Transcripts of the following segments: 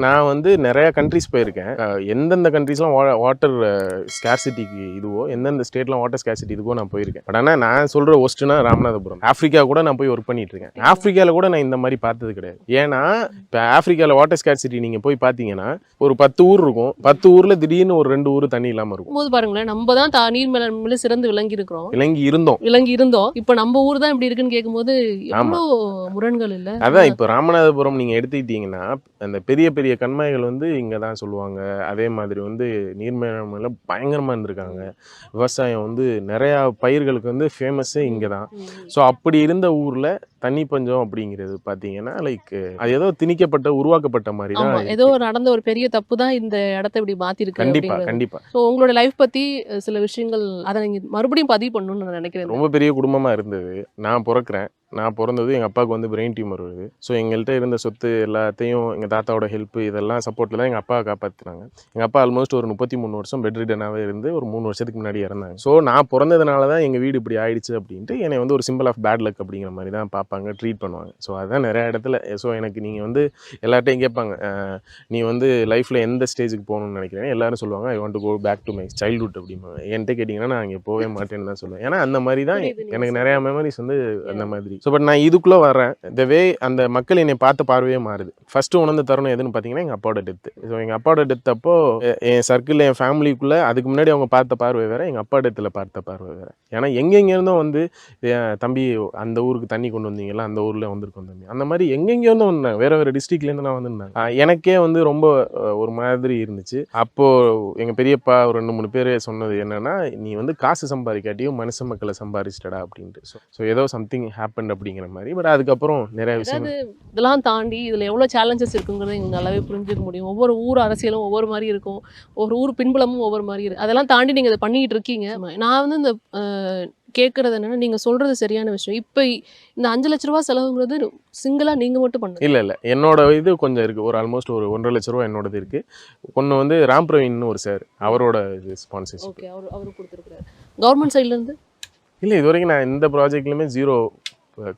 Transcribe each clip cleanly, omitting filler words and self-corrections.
நான் வந்து நிறைய கண்ட்ரிஸ் போயிருக்கேன். எந்தெந்த கண்ட்ரிஸ்லாம் வாட்டர் ஸ்கேர்சிட்டிக்கு இதுவோ, எந்தெந்த ஸ்டேட்லாம் வாட்டர் ஸ்கேர்சிட்டி இதுவோ நான் போயிருக்கேன். பட் ஆனால் நான் சொல்கிற ஒஸ்ட்னா ராமநாதபுரம். ஆஃப்ரிக்கா கூட நான் போய் ஒர்க் பண்ணிட்டு இருக்கேன். ஆஃப்ரிக்காவில் கூட நான் இந்த மாதிரி பார்த்தது கிடையாது. ஏன்னா இப்போ ஆஃப்ரிக்காவில் வாட்டர் ஸ்கேர்சிட்டி நீங்கள் போய் பார்த்தீங்கன்னா ஒரு 10 ஊர் இருக்கும். 10 ஊரில் திடீர்னு ஒரு 2 ஊர் தண்ணி இல்லாமல் இருக்கும். போது பாருங்களேன், நம்ம தான் நீர் மேலாண்மையில சிறந்து விளங்கி இருக்கிறோம். விளங்கி இருந்தோம். இப்போ நம்ம ஊர் தான் இப்படி இருக்குன்னு கேட்கும்போது எவ்வளோ முரண்கள் இல்லை. அதான் இப்போ ராமநாதபுரம் நீங்கள் எடுத்துக்கிட்டீங்கன்னா அந்த பெரிய பெரிய கண்மாய்கள் வந்து இங்கே தான் சொல்லுவாங்க. அதே மாதிரி வந்து நீர் மேலாண்மையில் பயங்கரமாக இருந்திருக்காங்க. விவசாயம் வந்து நிறையா பயிர்களுக்கு வந்து ஃபேமஸ்ஸே இங்கே தான். ஸோ அப்படி இருந்த ஊரில் தண்ணி பஞ்சம் அப்படிங்கிறது பார்த்தீங்கன்னா லைக் அது ஏதோ திணிக்கப்பட்ட உருவாக்கப்பட்ட மாதிரி தான். ஏதோ நடந்த ஒரு பெரிய தப்பு தான் இந்த இடத்த இப்படி மாற்றிருக்கு. கண்டிப்பாக. ஸோ உங்களோட லைஃப் பற்றி சில விஷயங்கள் அதை நீங்கள் மறுபடியும் பதிவு பண்ணணும்னு நான் நினைக்கிறேன். ரொம்ப பெரிய குடும்பமாக இருந்தது. நான் பிறந்தது எங்கள் அப்பாவுக்கு வந்து பிரெயின் டியூமர் வருது. ஸோ எங்கள்கிட்ட இருந்த சொத்து எல்லாத்தையும் எங்கள் தாத்தாவோட ஹெல்ப் இதெல்லாம் சப்போர்ட்டில் தான் எங்கள் அப்பாவை காப்பாற்றினாங்க. எங்கள் அப்பா ஆல்மோஸ்ட் ஒரு 33 வருஷம் பெட் ரிடனாகவே இருந்து ஒரு 3 வருஷத்துக்கு முன்னாடி இறந்தாங்க. ஸோ நான் பிறந்ததுனால தான் எங்கள் வீடு இப்படி ஆயிடுச்சு அப்படின்ட்டு என்னை வந்து ஒரு சிம்பிள் ஆஃப் பேட் லக் அப்படிங்கிற மாதிரி தான் பார்ப்பாங்க, ட்ரீட் பண்ணுவாங்க. ஸோ அதுதான் நிறைய இடத்துல. ஸோ எனக்கு நீங்கள் வந்து எல்லார்ட்டையும் கேட்பாங்க, நீ வந்து லைஃப்பில் எந்த ஸ்டேஜுக்கு போகணும்னு நினைக்கிறேன். எல்லாரும் சொல்லுவாங்க I want to go back to my childhood அப்படிம்பாங்க. என்கிட்ட கேட்டிங்கன்னா நான் அங்கே போகவே மாட்டேன்னு தான் சொல்லுவேன். ஏன்னா அந்த மாதிரி தான் எனக்கு நிறையா மெமரிஸ் வந்து அந்த மாதிரி. ஸோ பட் நான் இதுக்குள்ளே வரேன். இந்த வே அந்த மக்கள் என்னை பார்த்த பார்வையே மாறுது. ஃபஸ்ட்டு உணர்ந்த தருணம் எதுன்னு பார்த்தீங்கன்னா எங்கள் அப்பாவோட டெத்து. ஸோ எங்கள் அப்பாவோட டெத் அப்போ என் சர்க்கிளில் என் ஃபேமிலிக்குள்ளே அதுக்கு முன்னாடி அவங்க பார்த்த பார்வை வேறு, எங்கள் அப்பா டெத்தில் பார்த்த பார்வை வேறு. ஏன்னா எங்கெங்கேருந்தும் வந்து தம்பி அந்த ஊருக்கு தண்ணி கொண்டு வந்தீங்களா, அந்த ஊரில் வந்திருக்கோம் தம்பி, அந்த மாதிரி எங்கெங்கேருந்தும் வந்தாங்க. வேறு டிஸ்ட்ரிக்ட்லேருந்து நான் வந்திருந்தாங்க. எனக்கே வந்து ரொம்ப ஒரு மாதிரி இருந்துச்சு. அப்போது எங்கள் பெரியப்பா ஒரு 2-3 பேர் சொன்னது என்னென்னா, நீ வந்து காசு சம்பாதிக்காட்டியும் மனுஷ மக்களை சம்பாதிச்சிட்டடா அப்படின்ட்டு. ஸோ ஏதோ சம்திங் ஹேப்பன் அப்படிங்கிற மாதிரி. பட் அதுக்கப்புறம் நிறைய விஷயம் இதெல்லாம் தாண்டி இதில் எவ்வளோ சேலஞ்சஸ் இருக்குங்கிறத எங்களுக்கு நல்லாவே புரிஞ்சுக்க முடியும். ஒவ்வொரு ஊர் அரசியலும் ஒவ்வொரு மாதிரி இருக்கும், ஒரு ஊர் பின்புலமும் ஒவ்வொரு மாதிரி இருக்குது. அதெல்லாம் தாண்டி நீங்கள் இதை பண்ணிக்கிட்டு இருக்கீங்க. நான் வந்து இந்த கேட்குறது என்னென்னா, நீங்கள் சொல்கிறது சரியான விஷயம். இப்போ இந்த 5 லட்ச ரூபா செலவுங்கிறது சிங்கிளாக நீங்கள் மட்டும் பண்ணுங்க? இல்லை என்னோட இது கொஞ்சம் இருக்குது. ஒரு ஆல்மோஸ்ட் ஒரு 1.5 லட்ச ரூபா என்னோடது இருக்குது. ஒன்று வந்து ராம் பிரவீன் ஒரு சார், அவரோட ஸ்பான்சர்ஷிப். ஓகே, அவரு கொடுத்துருக்குறாரு. கவர்மெண்ட் சைட்லேருந்து இல்லை, இது வரைக்கும் நான் எந்த ப்ராஜெக்ட்லையுமே 0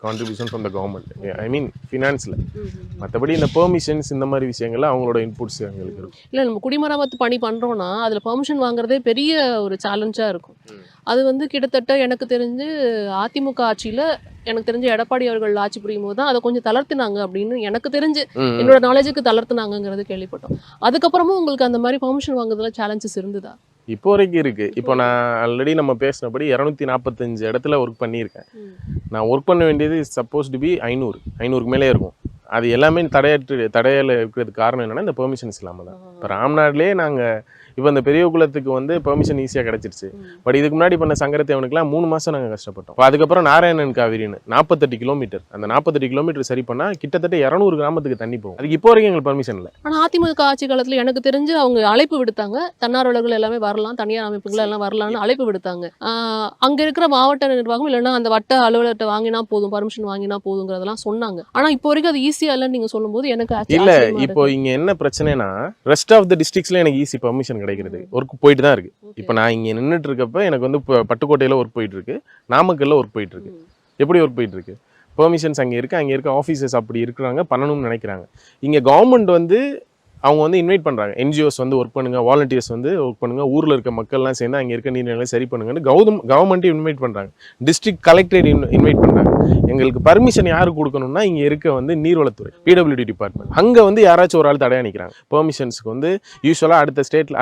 கான்ட்ரிபியூஷன் ஃப்ரம் த கவர்மெண்ட். ஐ மீன் ஃபினான்ஸில். மற்றபடி இந்த பெர்மிஷன்ஸ் இந்த மாதிரி விஷயங்கள்ல அவங்களோட இன்புட்ஸ் எங்களுக்கு இருக்கும். இல்லை, நம்ம குடிமராமத்து பணி பண்ணுறோன்னா அதில் பெர்மிஷன் வாங்குறதே பெரிய ஒரு சேலஞ்சாக இருக்கும். அது வந்து கிட்டத்தட்ட எனக்கு தெரிஞ்சு அதிமுக ஆட்சியில் எனக்கு தெரிஞ்ச எடப்பாடி அவர்கள் ஆட்சி புரியும் போது தான் அதை கொஞ்சம் தளர்த்தினாங்க அப்படின்னு எனக்கு தெரிஞ்சு என்னோட நாலேஜுக்கு தளர்த்தினாங்கிறது கேள்விப்பட்டோம். அதுக்கப்புறமும் உங்களுக்கு அந்த மாதிரி பெர்மிஷன் வாங்குறதுல சேலஞ்சஸ் இருந்ததா? இப்போ வரைக்கும் இருக்குது. இப்போ நான் ஆல்ரெடி நம்ம பேசினபடி 245 இடத்துல ஒர்க் பண்ணியிருக்கேன். நான் ஒர்க் பண்ண வேண்டியது சப்போஸ் டு பி 500க்கு மேலே இருக்கும். அது எல்லாமே தடையில் இருக்கிறதுக்கு காரணம் என்னென்னா இந்த பெர்மிஷன்ஸ் இல்லாமல் தான். இப்போ ராம்நாட்லேயே நாங்கள் இப்போ இந்த பெரிய குளத்துக்கு வந்து பெர்மிஷன் ஈஸியாக கிடச்சிருச்சு. பட் இதுக்கு முன்னாடி பண்ண சங்கரத்தேவனுக்குலாம் 3 மாதம் நாங்கள் கஷ்டப்பட்டோம். அதுக்கப்புறம் நாராயணன் காவிரின்னு 48 கிலோமீட்டர், அந்த 48 கிலோமீட்டர் சரி பண்ணால் கிட்டத்தட்ட 200 கிராமத்துக்கு தண்ணி போகும். அதுக்கு இப்போ வரைக்கும் எங்களுக்கு பெர்மிஷன் இல்லை. ஆனால் அதிமுக ஆட்சி காலத்தில் எனக்கு தெரிஞ்சு அவங்க அழைப்பு விடுத்தாங்க, தன்னார்வலர்கள் எல்லாமே வரலாம், தனியார் அமைப்புகள் எல்லாம் வரலாம்னு அழைப்பு விடுத்தாங்க. அங்கே இருக்கிற மாவட்ட நிர்வாகம் இல்லைன்னா அந்த வட்ட அலுவலகத்தை வாங்கினா போதும், பர்மிஷன் வாங்கினா போதுங்கிறதெல்லாம் சொன்னாங்க. ஆனால் இப்போ வரைக்கும் அது ஈஸியாக இல்லைன்னு நீங்கள் சொல்லும்போது எனக்கு இல்லை. இப்போ இங்கே என்ன பிரச்சனைனா, ரெஸ்ட் ஆஃப் த டிஸ்ட்ரிக்ட்ஸில் எனக்கு ஈஸி பெர்மிஷன் கிடைக்கிறது, ஒர்க் போயிட்டு தான் இருக்கு. இப்போ நான் இங்கே நின்றுட்டு இருக்கப்ப எனக்கு வந்து இப்போ பட்டுக்கோட்டையில் ஒர்க் போயிட்டு இருக்கு, நாமக்கல்ல ஒர்க் போயிட்டு இருக்கு. எப்படி ஒர்க் போயிட்டு இருக்கு? பெர்மிஷன்ஸ் அங்கே இருக்க ஆஃபீஸர்ஸ் அப்படி இருக்கிறாங்க, பண்ணணும்னு நினைக்கிறாங்க. இங்கே கவர்மெண்ட் வந்து அவங்க வந்து இன்வைட் பண்ணுறாங்க, என்ஜிஓஸ் வந்து ஒர்க் பண்ணுங்கள், வாலண்டியர்ஸ் வந்து ஒர்க் பண்ணுங்கள், ஊரில் இருக்க மக்கள்லாம் சேர்ந்து அங்கே இருக்க நீர்நிலை சரி பண்ணுங்கன்னு கவர்மெண்ட்டே இன்வைட் பண்ணுறாங்க, டிஸ்ட்ரிக்ட் கலெக்டரேட் இன்வைட் பண்ணுறாங்க. எங்களுக்கு பர்மிஷன் யாரு கொடுக்கணும்னா இங்கே இருக்க வந்து நீர்வளத்துறை, பிடபிள்யூடி டிபார்ட்மெண்ட். அங்கே வந்து யாராச்சும் ஒரு ஆள் தடையாக நிற்கிறாங்க பெர்மிஷன்ஸுக்கு. வந்து யூஸ்வலாக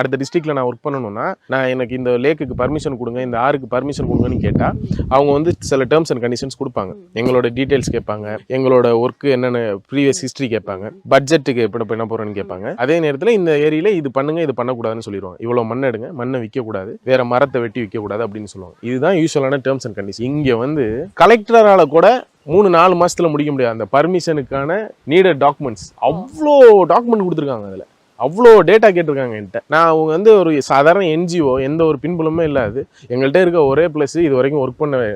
அடுத்த டிஸ்ட்ரிக்டில் நான் ஒர்க் பண்ணணும்னா எனக்கு இந்த லேக்குக்கு பர்மிஷன் கொடுங்க, இந்த ஆறுக்கு பர்மிஷன் கொடுங்கன்னு கேட்டால் அவங்க வந்து சில டேர்ம்ஸ் அண்ட் கண்டிஷன்ஸ் கொடுப்பாங்க. எங்களோட டீட்டெயில்ஸ் கேட்பாங்க, எங்களோட ஒர்க்கு என்னென்ன ப்ரீவியஸ் ஹிஸ்ட்ரி கேட்பாங்க, பட்ஜெட்டுக்கு எப்படி பண்ண போகிறேன்னு கேட்பாங்க. அதே நேரத்தில் இந்த ஏரியில இது பண்ணுங்க, இது பண்ணக்கூடாதுன்னு சொல்லிடுவாங்க. இவ்வளோ மண் எடுங்க, மண்ணை விற்கக்கூடாது, வேற மரத்தை வெட்டி விற்கக்கூடாது அப்படின்னு சொல்லுவாங்க. இதுதான் யூஸ்வலான டேர்ம்ஸ் அண்ட் கண்டிஷன். இங்கே வந்து கலெக்டரால் கூட 3-4 மாசத்துல முடிக்க முடியாது அந்த பர்மிஷனுக்கான நீடட் டாக்குமெண்ட்ஸ். அவ்வளோ டாக்குமெண்ட் கொடுத்துருக்காங்க, அதில் அவ்வளோ டேட்டா கேட்டிருக்காங்க என்கிட்ட. நான் அவங்க வந்து ஒரு சாதாரண என்ஜிஓ, எந்த ஒரு பின்புலமே இல்லாது, எங்கள்கிட்ட இருக்க ஒரே ப்ளஸ் இது வரைக்கும் ஒர்க் பண்ண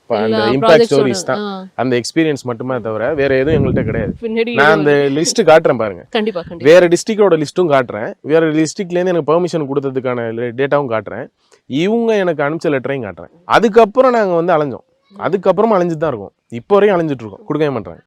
அந்த இம்பாக்ட் ஸ்டோரிஸ் தான், அந்த எக்ஸ்பீரியன்ஸ் மட்டுமே தவிர வேற எதுவும் எங்கள்கிட்ட கிடையாது. நான் அந்த லிஸ்ட் காட்டுறேன் பாருங்க, வேற டிஸ்ட்ரிக்டோட லிஸ்ட்டும் காட்டுறேன், வேற டிஸ்ட்ரிக்ட்லேருந்து எனக்கு பெர்மிஷன் கொடுத்ததுக்கான டேட்டாவும் காட்டுறேன், இவங்க எனக்கு அனுப்பிச்ச லெட்டரையும் காட்டுறேன். அதுக்கப்புறம் நாங்கள் வந்து அலைஞ்சோம், அதுக்கப்புறமா அலைஞ்சிட்டு தான் இருக்கோம், இப்போ வரையும் அலைஞ்சிட்டு இருக்கோம், கொடுக்கவே மாட்டேறாங்க.